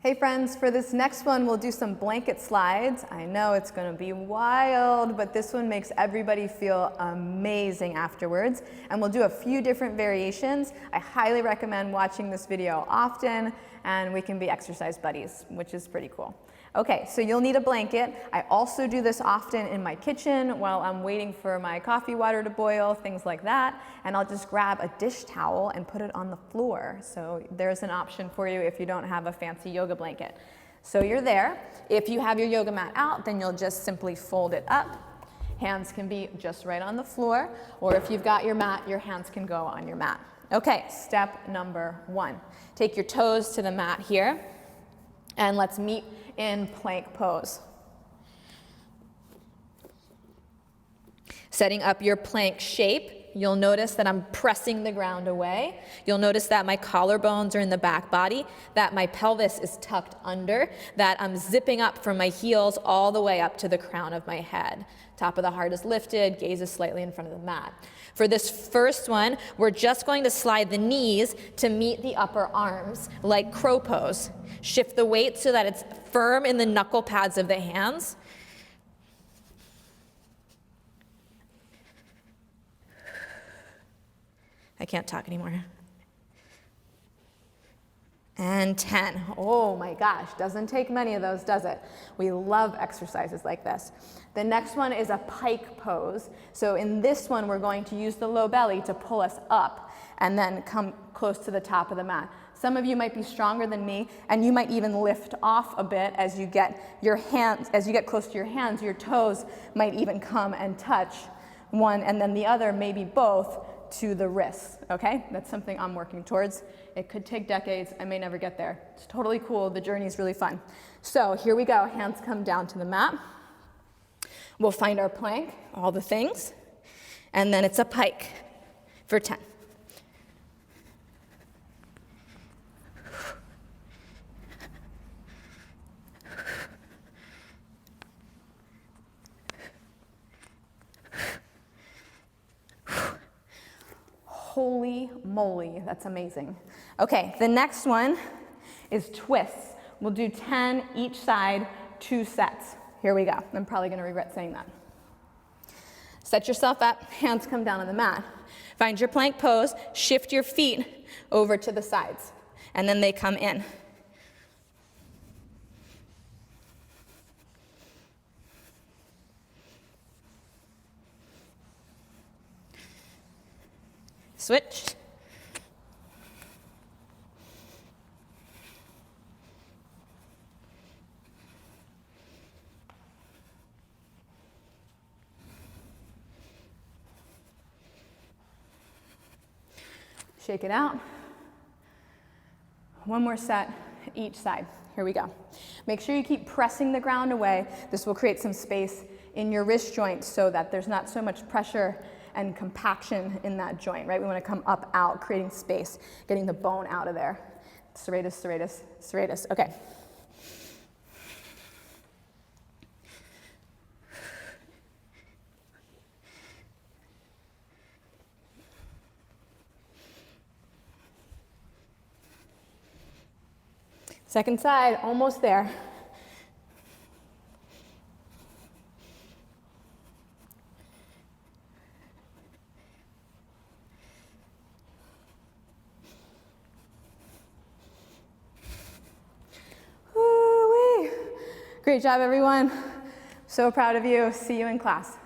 Hey friends, for this next one, we'll do some blanket slides. I know it's gonna be wild, but this one makes everybody feel amazing afterwards. And we'll do a few different variations. I highly recommend watching this video often, and we can be exercise buddies, which is pretty cool. Okay, so you'll need a blanket. I also do this often in my kitchen while I'm waiting for my coffee water to boil, things like that. And I'll just grab a dish towel and put it on the floor. So there's an option for you if you don't have a fancy yoga blanket. So you're there. If you have your yoga mat out, then you'll just simply fold it up. Hands can be just right on the floor, or if you've got your mat, your hands can go on your mat. Okay, step number 1. Take your toes to the mat here, and let's meet in plank pose. Setting up your plank shape, you'll notice that I'm pressing the ground away. You'll notice that my collarbones are in the back body, that my pelvis is tucked under, that I'm zipping up from my heels all the way up to the crown of my head. Top of the heart is lifted, gaze is slightly in front of the mat. For this first one, we're just going to slide the knees to meet the upper arms, like crow pose. Shift the weight so that it's firm in the knuckle pads of the hands. I can't talk anymore. And 10. Oh my gosh, doesn't take many of those, does it? We love exercises like this. The next one is a pike pose. So in this one, we're going to use the low belly to pull us up and then come close to the top of the mat. Some of you might be stronger than me, and you might even lift off a bit as you get your hands, as you get close to your hands, your toes might even come and touch one and then the other, maybe both, to the wrists, okay? That's something I'm working towards. It could take decades. I may never get there. It's totally cool. The journey is really fun. So here we go. Hands come down to the mat. We'll find our plank, all the things, and then it's a pike for 10. Holy moly, that's amazing. Okay, the next one is twists. We'll do 10 each side, 2 sets. Here we go. I'm probably gonna regret saying that. Set yourself up, hands come down on the mat. Find your plank pose, shift your feet over to the sides, and then they come in. Switch. Shake it out. One more set each side. Here we go. Make sure you keep pressing the ground away. This will create some space in your wrist joint so that there's not so much pressure and compaction in that joint, right? We want to come up, out, creating space, getting the bone out of there. Serratus, serratus, serratus. Okay. Second side, almost there. Woo-wee. Great job, everyone. So proud of you. See you in class.